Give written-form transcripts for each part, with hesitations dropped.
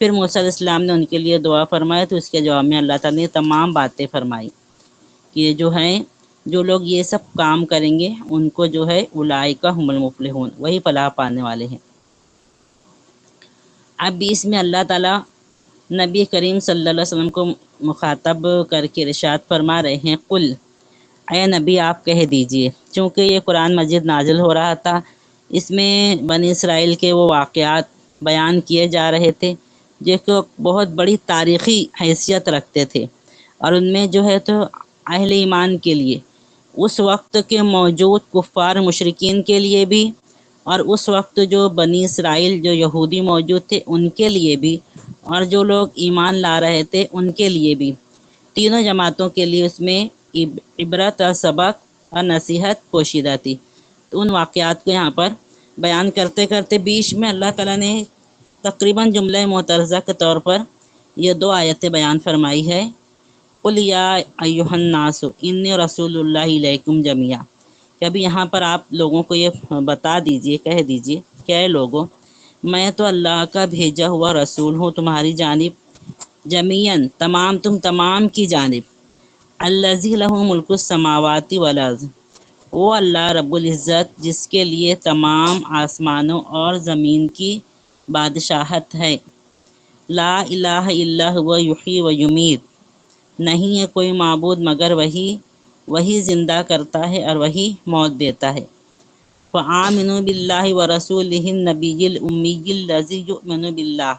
پھر موسیٰ علیہ السلام نے ان کے لیے دعا فرمائی تو اس کے جواب میں اللہ تعالیٰ نے تمام باتیں فرمائی کہ یہ جو ہیں جو لوگ یہ سب کام کریں گے ان کو جو ہے اولئک هم المفلحون، وہی فلاح پانے والے ہیں۔ اب بھی اس میں اللہ تعالیٰ نبی کریم صلی اللہ علیہ وسلم کو مخاطب کر کے ارشاد فرما رہے ہیں، قل، اے نبی آپ کہہ دیجئے، چونکہ یہ قرآن مجید نازل ہو رہا تھا، اس میں بنی اسرائیل کے وہ واقعات بیان کیے جا رہے تھے جو کہ بہت بڑی تاریخی حیثیت رکھتے تھے، اور ان میں جو ہے تو اہل ایمان کے لیے، اس وقت کے موجود کفار مشرکین کے لیے بھی، اور اس وقت جو بنی اسرائیل جو یہودی موجود تھے ان کے لیے بھی، اور جو لوگ ایمان لا رہے تھے ان کے لیے بھی، تینوں جماعتوں کے لیے اس میں عبرت اور سبق اور نصیحت پوشیدہ تھی۔ تو ان واقعات کو یہاں پر بیان کرتے کرتے بیچ میں اللہ تعالیٰ نے تقریباً جملہ معترضہ کے طور پر یہ دو آیتیں بیان فرمائی ہے، قل یا ایھا الناس انی رسول اللہ الیکم جمیعا، کہ ابھی یہاں پر آپ لوگوں کو یہ بتا دیجئے، کہہ دیجئے کہ اے لوگوں، میں تو اللہ کا بھیجا ہوا رسول ہوں تمہاری جانب، جمیعاً تم تمام کی جانب، الذی لہ ملک السماوات والارض، وہ اللہ رب العزت جس کے لیے تمام آسمانوں اور زمین کی بادشاہت ہے، لا الہ الا هو یحیی و یمیت، نہیں ہے کوئی معبود مگر وہی زندہ کرتا ہے اور وہی موت دیتا ہے، فآمنوا باللہ ورسولہ النبی الامی الذی یؤمن باللہ،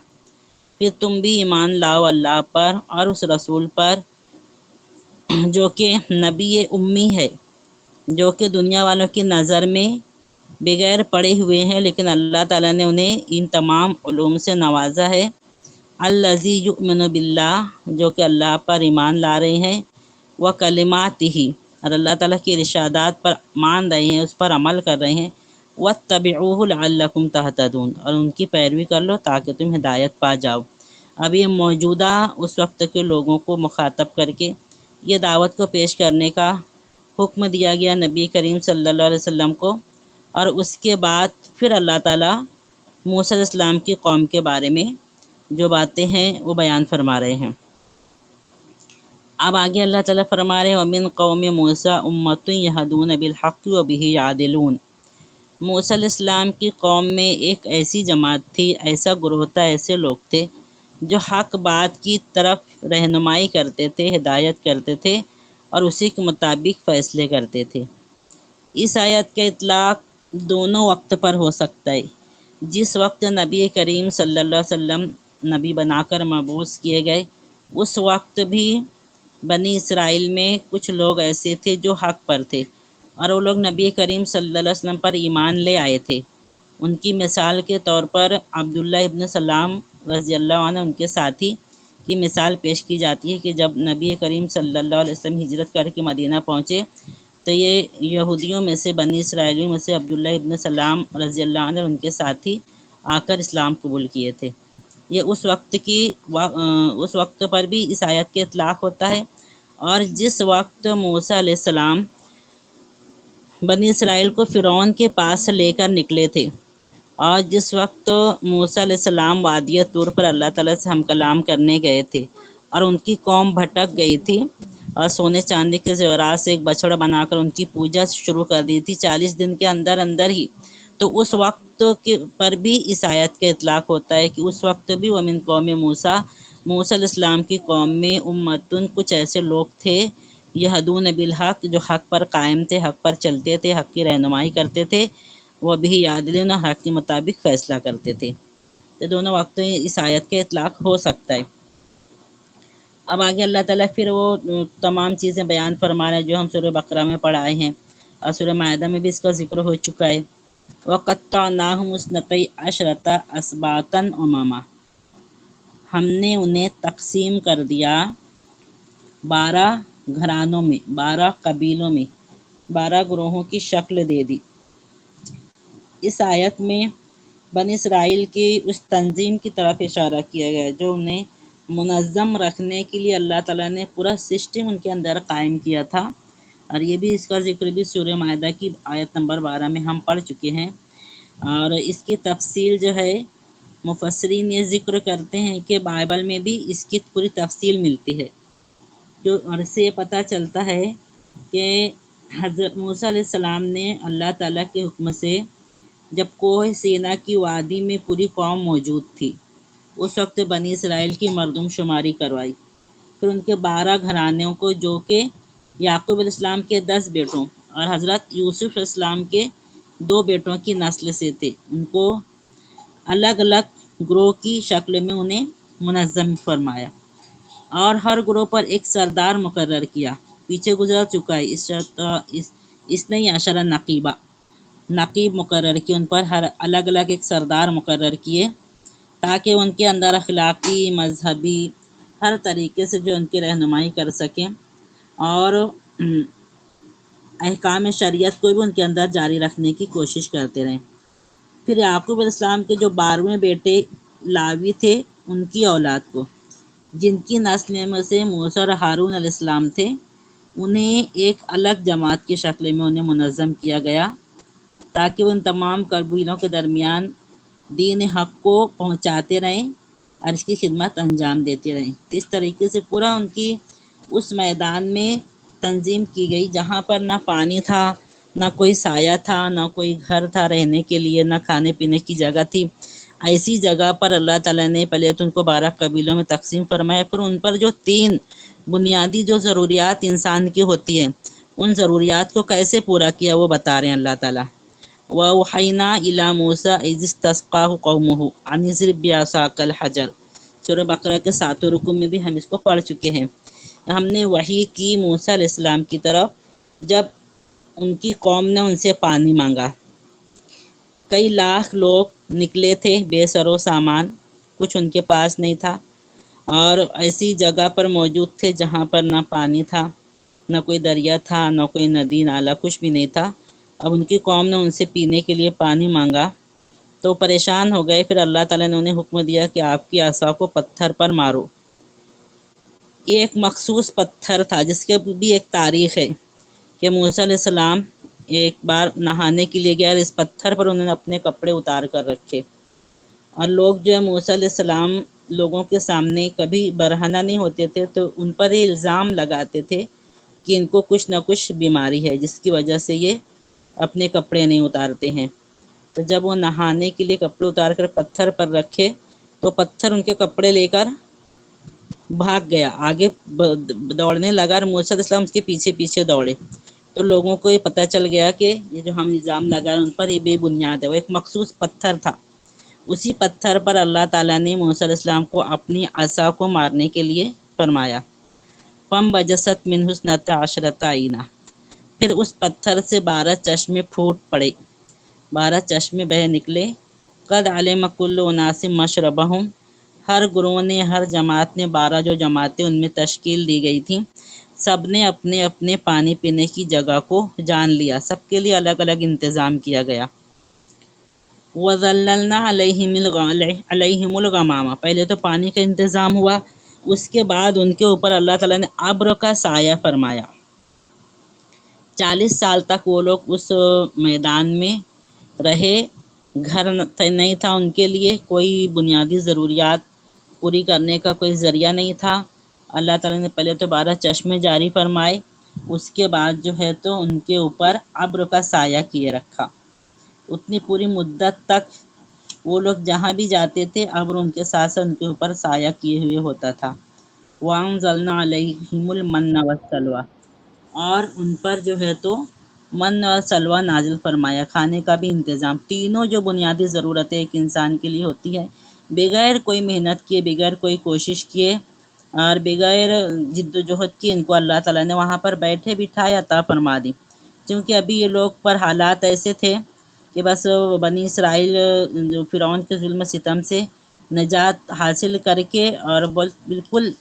پھر تم بھی ایمان لاؤ اللہ پر اور اس رسول پر جو کہ نبی امی ہے، جو کہ دنیا والوں کی نظر میں بغیر پڑھے ہوئے ہیں لیکن اللہ تعالیٰ نے انہیں ان تمام علوم سے نوازا ہے، الذی یؤمن باللہ، جو کہ اللہ پر ایمان لا رہے ہیں، وکلماتہ، اور اللہ تعالیٰ کی ارشادات پر مان رہے ہیں، اس پر عمل کر رہے ہیں، واتبعوہ لعلکم تہتدون، اور ان کی پیروی کر لو تاکہ تم ہدایت پا جاؤ۔ اب یہ موجودہ اس وقت کے لوگوں کو مخاطب کر کے یہ دعوت کو پیش کرنے کا حکم دیا گیا نبی کریم صلی اللہ علیہ وسلم کو، اور اس کے بعد پھر اللہ تعالیٰ موسیٰ علیہ السلام کی قوم کے بارے میں جو باتیں ہیں وہ بیان فرما رہے ہیں۔ اب آگے اللہ تعالیٰ فرما رہے ہیں، وَمِن قَوْمِ مُوسَىٰ أُمَّةٌ يَهْدُونَ بِالْحَقِّ وَبِهِ يَعْدِلُونَ، موسیٰ علیہ السلام کی قوم میں ایک ایسی جماعت تھی، ایسا گروہ تھا، ایسے لوگ تھے جو حق بات کی طرف رہنمائی کرتے تھے، ہدایت کرتے تھے اور اسی کے مطابق فیصلے کرتے تھے۔ اس آیت کا اطلاق دونوں وقت پر ہو سکتا ہے، جس وقت نبی کریم صلی اللہ علیہ وسلم نبی بنا کر مبعوث کیے گئے اس وقت بھی بنی اسرائیل میں کچھ لوگ ایسے تھے جو حق پر تھے، اور وہ لوگ نبی کریم صلی اللہ علیہ وسلم پر ایمان لے آئے تھے۔ ان کی مثال کے طور پر عبداللہ ابن سلام رضی اللہ عنہ، ان کے ساتھی کی مثال پیش کی جاتی ہے کہ جب نبی کریم صلی اللہ علیہ وسلم ہجرت کر کے مدینہ پہنچے تو یہ یہودیوں میں سے، بنی اسرائیلیوں میں سے عبداللہ ابن سلام رضی اللہ عنہ ان کے ساتھی آ کر اسلام قبول کیے تھے۔ یہ اس وقت پر بھی اس آیت کے اطلاق ہوتا ہے، اور جس وقت موسیٰ علیہ السلام بنی اسرائیل کو فرعون کے پاس سے لے کر نکلے تھے، اور جس وقت موسیٰ علیہ السلام وادی طور پر اللہ تعالیٰ سے ہم کلام کرنے گئے تھے اور ان کی قوم بھٹک گئی تھی اور سونے چاندی کے زیورات سے ایک بچڑا بنا کر ان کی پوجا شروع کر دی تھی 40 دن کے اندر اندر ہی، تو اس وقت کے پر بھی اس آیت کا اطلاق ہوتا ہے کہ اس وقت بھی ومن قوم موسیٰ، موسیٰ علیہ السلام کی قوم میں امتن، کچھ ایسے لوگ تھے، یہدون بالحق، جو حق پر قائم تھے، حق پر چلتے تھے، حق کی رہنمائی کرتے تھے، وہ بھی یعدلون، حق کے مطابق فیصلہ کرتے تھے۔ تو دونوں وقتوں اس آیت کے اطلاق ہو سکتا ہے۔ اب آگے اللہ تعالیٰ پھر وہ تمام چیزیں بیان فرما رہے ہیں جو ہم سورہ بقرہ میں پڑھائے ہیں، اور سورہ مائدہ میں بھی اس کا ذکر ہو چکا ہے۔ وَقَطَّعْنَاهُمُ اثْنَتَيْ عَشْرَةَ أَسْبَاطًا أُمَمًا، ہم نے انہیں تقسیم کر دیا 12 گھرانوں میں، 12 قبیلوں میں، 12 گروہوں کی شکل دے دی۔ اس آیت میں بنی اسرائیل کی اس تنظیم کی طرف اشارہ کیا گیا ہے جو انہیں منظم رکھنے کے لیے اللہ تعالیٰ نے پورا سسٹم ان کے اندر قائم کیا تھا، اور یہ بھی اس کا ذکر بھی سورہ مائدہ کی آیت نمبر 12 میں ہم پڑھ چکے ہیں، اور اس کی تفصیل جو ہے مفسرین یہ ذکر کرتے ہیں کہ بائبل میں بھی اس کی پوری تفصیل ملتی ہے، جو اور اس سے یہ پتہ چلتا ہے کہ حضرت موسیٰ علیہ السلام نے اللہ تعالیٰ کے حکم سے جب کوہ سینا کی وادی میں پوری قوم موجود تھی، اس وقت بنی اسرائیل کی مردم شماری کروائی، پھر ان کے 12 گھرانوں کو جو کہ یعقوب علیہ السلام کے 10 بیٹوں اور حضرت یوسف علیہ السلام کے 2 بیٹوں کی نسل سے تھے، ان کو الگ الگ گروہ کی شکل میں انہیں منظم فرمایا اور ہر گروہ پر ایک سردار مقرر کیا۔ پیچھے گزر چکا ہے اس نے عشرہ نقیب مقرر کیے، ان پر ہر الگ الگ ایک سردار مقرر کیے تاکہ ان کے اندر اخلاقی، مذہبی، ہر طریقے سے جو ان کی رہنمائی کر سکیں اور احکام شریعت کو بھی ان کے اندر جاری رکھنے کی کوشش کرتے رہیں۔ پھر یعقوب علیہ السلام کے جو 12ویں بیٹے لاوی تھے، ان کی اولاد کو، جن کی نسل میں سے موسیٰ اور ہارون علیہ السلام تھے، انہیں ایک الگ جماعت کی شکل میں انہیں منظم کیا گیا تاکہ وہ ان تمام قبیلوں کے درمیان دین حق کو پہنچاتے رہیں اور اس کی خدمت انجام دیتے رہیں۔ اس طریقے سے پورا ان کی اس میدان میں تنظیم کی گئی جہاں پر نہ پانی تھا، نہ کوئی سایہ تھا، نہ کوئی گھر تھا رہنے کے لیے، نہ کھانے پینے کی جگہ تھی۔ ایسی جگہ پر اللہ تعالیٰ نے پہلے تو ان کو 12 قبیلوں میں تقسیم فرمایا، پھر ان پر جو 3 بنیادی جو ضروریات انسان کی ہوتی ہیں، ان ضروریات کو کیسے پورا کیا وہ بتا رہے ہیں اللہ تعالیٰ۔ وَأَوْحَيْنَا إِلَى مُوسَىٰ إِذِ اسْتَسْقَاهُ قَوْمُهُ أَنِ اضْرِب بِّعَصَاكَ الْحَجَرَ۔ سورہ بقرہ کے 7 رکوع میں بھی ہم اس کو پڑھ چکے ہیں۔ ہم نے وحی کی موسیٰ علیہ السلام کی طرف جب ان کی قوم نے ان سے پانی مانگا، کئی لاکھ لوگ نکلے تھے بے سر و سامان، کچھ ان کے پاس نہیں تھا اور ایسی جگہ پر موجود تھے جہاں پر نہ پانی تھا، نہ کوئی دریا تھا، نہ کوئی ندی نالا، کچھ بھی نہیں تھا۔ اب ان کی قوم نے ان سے پینے کے لیے پانی مانگا تو پریشان ہو گئے۔ پھر اللہ تعالیٰ نے انہیں حکم دیا کہ آپ کی عصا کو پتھر پر مارو۔ یہ ایک مخصوص پتھر تھا جس کے بھی ایک تاریخ ہے کہ موسیٰ علیہ السلام ایک بار نہانے کے لیے گیا اور اس پتھر پر انہوں نے اپنے کپڑے اتار کر رکھے اور لوگ جو ہے موسیٰ علیہ السلام لوگوں کے سامنے کبھی برہنہ نہیں ہوتے تھے تو ان پر یہ الزام لگاتے تھے کہ ان کو کچھ نہ کچھ بیماری ہے جس کی وجہ سے یہ اپنے کپڑے نہیں اتارتے ہیں۔ تو جب وہ نہانے کے لیے کپڑے اتار کر پتھر پر رکھے تو پتھر ان کے کپڑے لے کر بھاگ گیا، آگے دوڑنے لگا اور موسیٰ علیہ السلام اس کے پیچھے پیچھے دوڑے تو لوگوں کو یہ پتہ چل گیا کہ یہ جو ہم الزام لگا ان پر یہ بے بنیاد ہے۔ وہ ایک مخصوص پتھر تھا، اسی پتھر پر اللہ تعالیٰ نے موسیٰ علیہ السلام کو اپنی عصا کو مارنے کے لیے فرمایا۔ فَانْبَجَسَتْ مِنْهُ اثْنَتَا عَشْرَةَ عَيْنًا، پھر اس پتھر سے 12 چشمے پھوٹ پڑے، 12 چشمے بہہ نکلے۔ قَدْ عَلِمَ كُلُّ أُنَاسٍ مَّشْرَبَهُمْ، ہر گروہ نے، ہر جماعت نے، 12 جو جماعتیں ان میں تشکیل دی گئی تھیں، سب نے اپنے اپنے پانی پینے کی جگہ کو جان لیا، سب کے لیے الگ الگ انتظام کیا گیا۔ وَظَلَّلْنَا عَلَيْهِمُ الْغَمَامَ، پہلے تو پانی کا انتظام ہوا، اس کے بعد ان کے اوپر اللہ تعالیٰ نے ابر کا سایہ فرمایا۔ 40 سال تک وہ لوگ اس میدان میں رہے، گھر نہیں تھا ان کے لیے، کوئی بنیادی ضروریات پوری کرنے کا کوئی ذریعہ نہیں تھا۔ اللہ تعالیٰ نے پہلے تو 12 چشمے جاری فرمائے، اس کے بعد جو ہے تو ان کے اوپر ابر کا سایہ کیے رکھا۔ اتنی پوری مدت تک وہ لوگ جہاں بھی جاتے تھے ابر ان کے ساتھ ان کے اوپر سایہ کیے ہوئے ہوتا تھا۔ وَأَنزَلْنَا عَلَيْهِمُ الْمَنَّ وَالسَّلْوَىٰ، اور ان پر جو ہے تو من اور سلوہ نازل فرمایا، کھانے کا بھی انتظام۔ تینوں جو بنیادی ضرورتیں ایک انسان کے لیے ہوتی ہے، بغیر کوئی محنت کیے، بغیر کوئی کوشش کیے اور بغیر جد و جہد کی ان کو اللہ تعالیٰ نے وہاں پر بیٹھے بٹھائے عطا فرما دی، کیونکہ ابھی یہ لوگ پر حالات ایسے تھے کہ بس بنی اسرائیل جو فرعون کے ظلم ستم سے نجات حاصل کر کے اور بالکل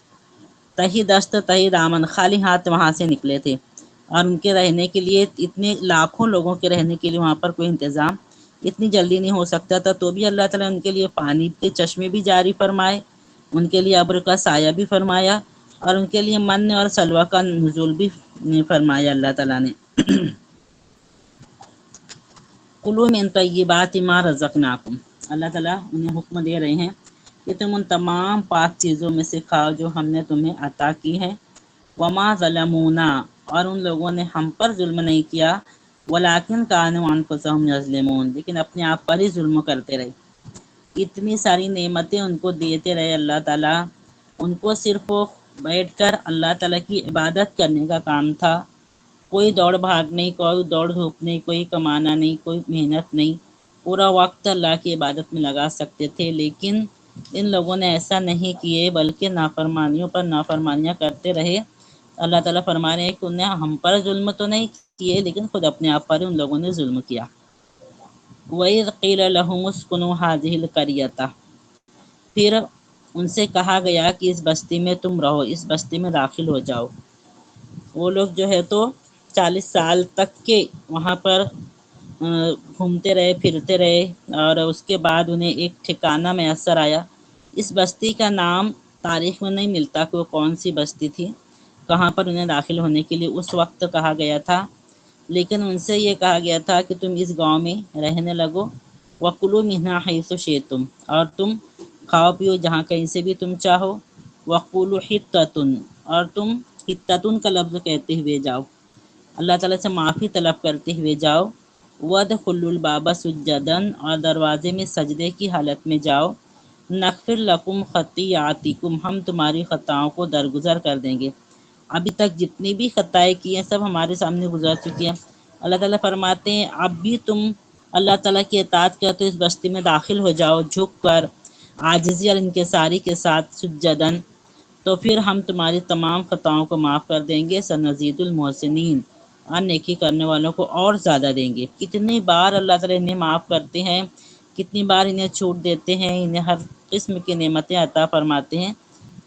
تہی دست تہی دامن خالی ہاتھ وہاں سے نکلے تھے، اور ان کے رہنے کے لیے اتنے لاکھوں لوگوں کے رہنے کے لیے وہاں پر کوئی انتظام اتنی جلدی نہیں ہو سکتا تھا، تو بھی اللہ تعالیٰ نے ان کے لیے پانی کے چشمے بھی جاری فرمائے، ان کے لیے ابر کا سایہ بھی فرمایا اور ان کے لیے من اور سلوہ کا نزول بھی فرمایا اللہ تعالیٰ نے۔ کُلُوا مِن طَیِّبَاتِ مَا رَزَقْنَاکُم، اللہ تعالیٰ انہیں حکم دے رہے ہیں کہ تم ان تمام پاک چیزوں میں سے کھاؤ جو ہم نے تمہیں عطا کی ہیں۔ وما ظلمونا، اور ان لوگوں نے ہم پر ظلم نہیں کیا، ولیکن کانوا انفسہم یظلمون، لیکن اپنے آپ پر ہی ظلم کرتے رہے۔ اتنی ساری نعمتیں ان کو دیتے رہے اللہ تعالیٰ، ان کو صرف وہ بیٹھ کر اللہ تعالیٰ کی عبادت کرنے کا کام تھا، کوئی دوڑ بھاگ نہیں، کوئی دوڑ دھوپ نہیں، کوئی کمانا نہیں، کوئی محنت نہیں، پورا وقت اللہ کی عبادت میں لگا سکتے تھے، لیکن ان لوگوں نے ایسا نہیں کیے بلکہ نافرمانیوں پر نافرمانیاں کرتے رہے۔ اللہ تعالیٰ فرما رہے ہیں کہ انہیں ہم پر ظلم تو نہیں کیے لیکن خود اپنے آپ پر ان لوگوں نے ظلم کیا۔ وَإِذْ قِيلَ لَهُمُ اسْكُنُوا هَٰذِهِ الْقَرْيَةَ، پھر ان سے کہا گیا کہ اس بستی میں تم رہو، اس بستی میں داخل ہو جاؤ۔ وہ لوگ جو ہے تو 40 سال تک کے وہاں پر گھومتے رہے پھرتے رہے، اور اس کے بعد انہیں ایک ٹھکانہ میسر آیا۔ اس بستی کا نام تاریخ میں نہیں ملتا کہ وہ کون سی بستی تھی، کہاں پر انہیں داخل ہونے کے لیے اس وقت کہا گیا تھا، لیکن ان سے یہ کہا گیا تھا کہ تم اس گاؤں میں رہنے لگو۔ وَكُلُوا مِنْهَا حَيْثُ شِئْتُمْ، اور تم کھاؤ پیو جہاں کہیں سے بھی تم چاہو۔ وَقُولُوا حِطَّةٌ، اور تم حِطَّةٌ کا لفظ کہتے ہوئے جاؤ، اللہ تعالیٰ سے معافی طلب کرتے ہوئے جاؤ۔ وَادْخُلُوا الْبَابَ سُجَّدًا، اور دروازے میں سجدے کی حالت میں جاؤ۔ نغفر لکم خطیئاتکم، ہم تمہاری خطاؤں کو درگزر کر دیں گے۔ ابھی تک جتنی بھی خطائیں کی ہیں سب ہمارے سامنے گزر چکی ہیں۔ اللہ تعالیٰ فرماتے ہیں اب بھی تم اللہ تعالیٰ کی اطاعت کرتے اس بستی میں داخل ہو جاؤ جھک کر، عاجزی اور انکساری کے ساتھ، سجدن، تو پھر ہم تمہاری تمام خطاؤں کو معاف کر دیں گے۔ سنزید المحسنین، اور نیکی کرنے والوں کو اور زیادہ دیں گے۔ کتنی بار اللہ تعالیٰ انہیں معاف کرتے ہیں، کتنی بار انہیں چھوٹ دیتے ہیں، انہیں ہر قسم کی نعمتیں عطا فرماتے ہیں،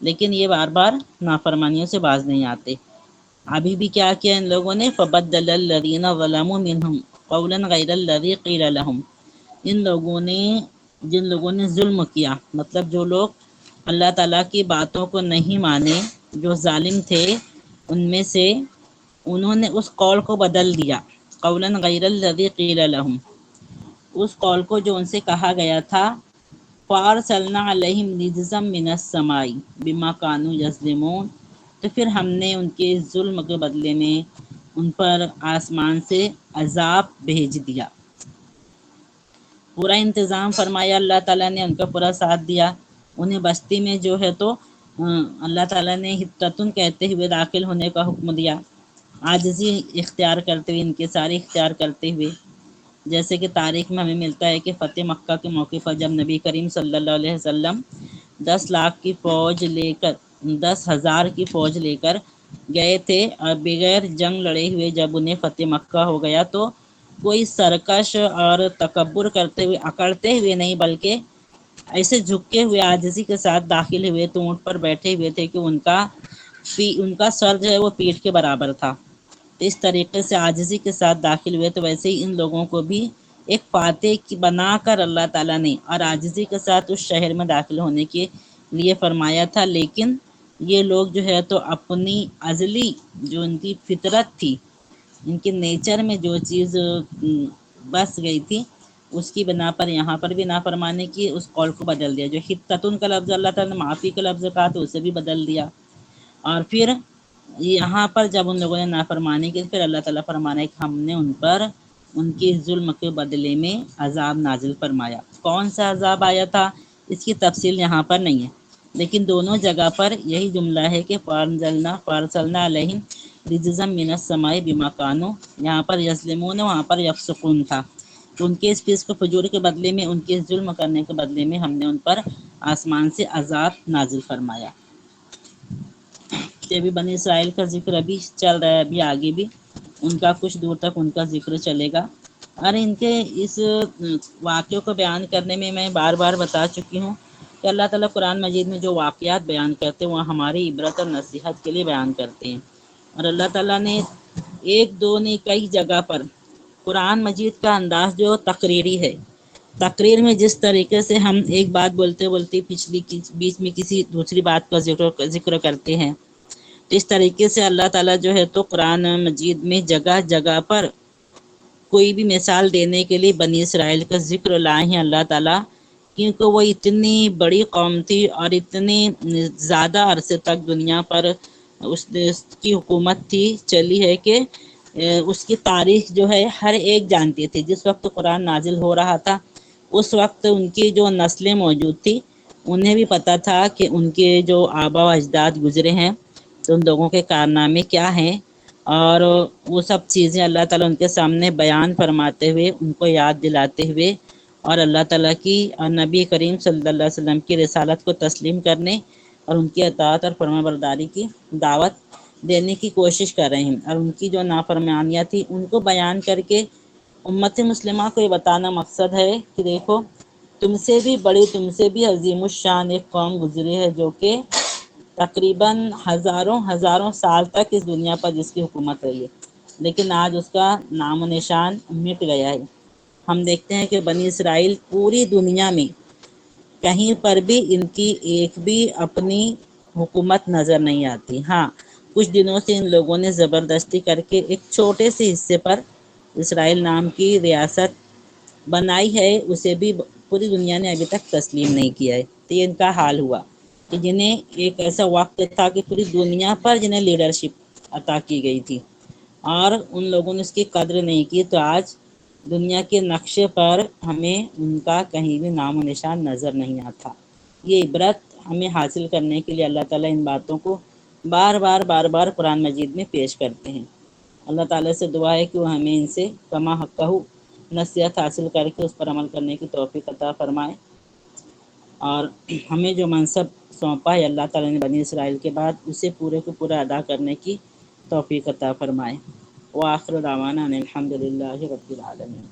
لیکن یہ بار بار نافرمانیوں سے باز نہیں آتے۔ ابھی بھی کیا کیا ان لوگوں نے، فَبَدَّلَ الَّذِينَ ظَلَمُوا مِنْهُمْ قَوْلًا غَيْرَ الَّذِي قِيلَ لَهُمْ، ان لوگوں نے، جن لوگوں نے ظلم کیا، مطلب جو لوگ اللہ تعالیٰ کی باتوں کو نہیں مانے، جو ظالم تھے ان میں سے، انہوں نے اس قول کو بدل دیا، قولا غیر الذی قیل لهم، اس قول کو جو ان سے کہا گیا تھا۔ فارسلنا علیہم رجزا من السماء بما كانوا یظلمون، تو پھر ہم نے ان کے ظلم کے بدلے میں ان پر آسمان سے عذاب بھیج دیا۔ پورا انتظام فرمایا اللہ تعالیٰ نے، ان کا پورا ساتھ دیا۔ انہیں بستی میں جو ہے تو اللہ تعالیٰ نے حطتن کہتے ہوئے داخل ہونے کا حکم دیا، عاجزی اختیار کرتے ہوئے، انکساری اختیار کرتے ہوئے۔ جیسے کہ تاریخ میں ہمیں ملتا ہے کہ فتح مکہ کے موقع پر جب نبی کریم صلی اللہ علیہ وسلم 10,00,000 کی فوج لے کر 10,000 کی فوج لے کر گئے تھے، اور بغیر جنگ لڑے ہوئے جب انہیں فتح مکہ ہو گیا تو کوئی سرکش اور تکبر کرتے ہوئے، اکڑتے ہوئے نہیں بلکہ ایسے جھکے ہوئے عاجزی کے ساتھ داخل ہوئے، تو اونٹ پر بیٹھے ہوئے تھے کہ ان کا سر جو ہے وہ پیٹھ کے برابر تھا۔ تو اس طریقے سے عاجزی کے ساتھ داخل ہوئے، تو ویسے ہی ان لوگوں کو بھی ایک فاتح کی بنا کر اللہ تعالیٰ نے اور عاجزی کے ساتھ اس شہر میں داخل ہونے کے لیے فرمایا تھا، لیکن یہ لوگ جو ہے تو اپنی ازلی جو ان کی فطرت تھی، ان کے نیچر میں جو چیز بس گئی تھی، اس کی بنا پر یہاں پر بھی نافرمانی کی، اس قول کو بدل دیا۔ جو حطتن کا لفظ اللہ تعالیٰ نے معافی کا لفظ کہا تو اسے بھی بدل دیا، اور پھر یہاں پر جب ان لوگوں نے نافرمانی کی، پھر اللہ تعالیٰ فرمانا ہے کہ ہم نے ان پر ان کے ظلم کے بدلے میں عذاب نازل فرمایا۔ کون سا عذاب آیا تھا اس کی تفصیل یہاں پر نہیں ہے، لیکن دونوں جگہ پر یہی جملہ ہے کہ فارسلنا علیہم رجزا من السماء بما كانوا، یہاں پر یظلمون، وہاں پر یفسقون تھا، تو ان کے اس فسق و فجور کے بدلے میں، ان کے ظلم کرنے کے بدلے میں ہم نے ان پر آسمان سے عذاب نازل فرمایا۔ ابھی بنی اسرائیل کا ذکر ابھی چل رہا ہے، ابھی آگے بھی ان کا کچھ دور تک ان کا ذکر چلے گا، اور ان کے اس واقعوں کو بیان کرنے میں میں بار بار بتا چکی ہوں کہ اللہ تعالیٰ قرآن مجید میں جو واقعات بیان کرتے ہیں وہ ہماری عبرت اور نصیحت کے لیے بیان کرتے ہیں، اور اللہ تعالیٰ نے ایک دو نہیں کئی جگہ پر قرآن مجید کا انداز جو تقریری ہے، تقریر میں جس طریقے سے ہم ایک بات بولتے بولتے بیچ میں کسی دوسری بات کا ذکر کرتے ہیں، تو اس طریقے سے اللہ تعالیٰ جو ہے تو قرآن مجید میں جگہ جگہ پر کوئی بھی مثال دینے کے لیے بنی اسرائیل کا ذکر لائے ہیں اللہ تعالیٰ، کیونکہ وہ اتنی بڑی قوم تھی اور اتنی زیادہ عرصے تک دنیا پر اس کی حکومت تھی چلی ہے کہ اس کی تاریخ جو ہے ہر ایک جانتی تھی۔ جس وقت قرآن نازل ہو رہا تھا اس وقت ان کی جو نسلیں موجود تھی انہیں بھی پتہ تھا کہ ان کے جو آبا و اجداد گزرے ہیں تو ان لوگوں کے کارنامے کیا ہیں، اور وہ سب چیزیں اللہ تعالیٰ ان کے سامنے بیان فرماتے ہوئے ان کو یاد دلاتے ہوئے اور اللہ تعالیٰ کی اور نبی کریم صلی اللہ علیہ وسلم کی رسالت کو تسلیم کرنے اور ان کی اطاعت اور فرما برداری کی دعوت دینے کی کوشش کر رہے ہیں، اور ان کی جو نافرمانیاں تھیں ان کو بیان کر کے امت مسلمہ کو یہ بتانا مقصد ہے کہ دیکھو تم سے بھی بڑی، تم سے بھی عظیم الشان ایک قوم گزری ہے جو کہ تقریباً ہزاروں سال تک اس دنیا پر جس کی حکومت رہی ہے، لیکن آج اس کا نام و نشان مٹ گیا ہے۔ ہم دیکھتے ہیں کہ بنی اسرائیل پوری دنیا میں کہیں پر بھی ان کی ایک بھی اپنی حکومت نظر نہیں آتی۔ ہاں کچھ دنوں سے ان لوگوں نے زبردستی کر کے ایک چھوٹے سے حصے پر اسرائیل نام کی ریاست بنائی ہے، اسے بھی پوری دنیا نے ابھی تک تسلیم نہیں کیا ہے۔ تو یہ ان کا حال ہوا کہ جنہیں ایک ایسا وقت تھا کہ پوری دنیا پر جنہیں لیڈرشپ عطا کی گئی تھی اور ان لوگوں نے اس کی قدر نہیں کی، تو آج دنیا کے نقشے پر ہمیں ان کا کہیں بھی نام و نشان نظر نہیں آتا۔ یہ عبرت ہمیں حاصل کرنے کے لیے اللہ تعالیٰ ان باتوں کو بار بار قرآن مجید میں پیش کرتے ہیں۔ اللہ تعالیٰ سے دعا ہے کہ وہ ہمیں ان سے کما حقہ نصیحت حاصل کر کے اس پر عمل کرنے کی توفیق عطا فرمائے، اور ہمیں جو منصب سونپا ہے اللہ تعالیٰ نے بنی اسرائیل کے بعد اسے پورے کو پورا ادا کرنے کی توفیق عطا فرمائے۔ وآخر دعوانا ان الحمد للہ رب العالمین۔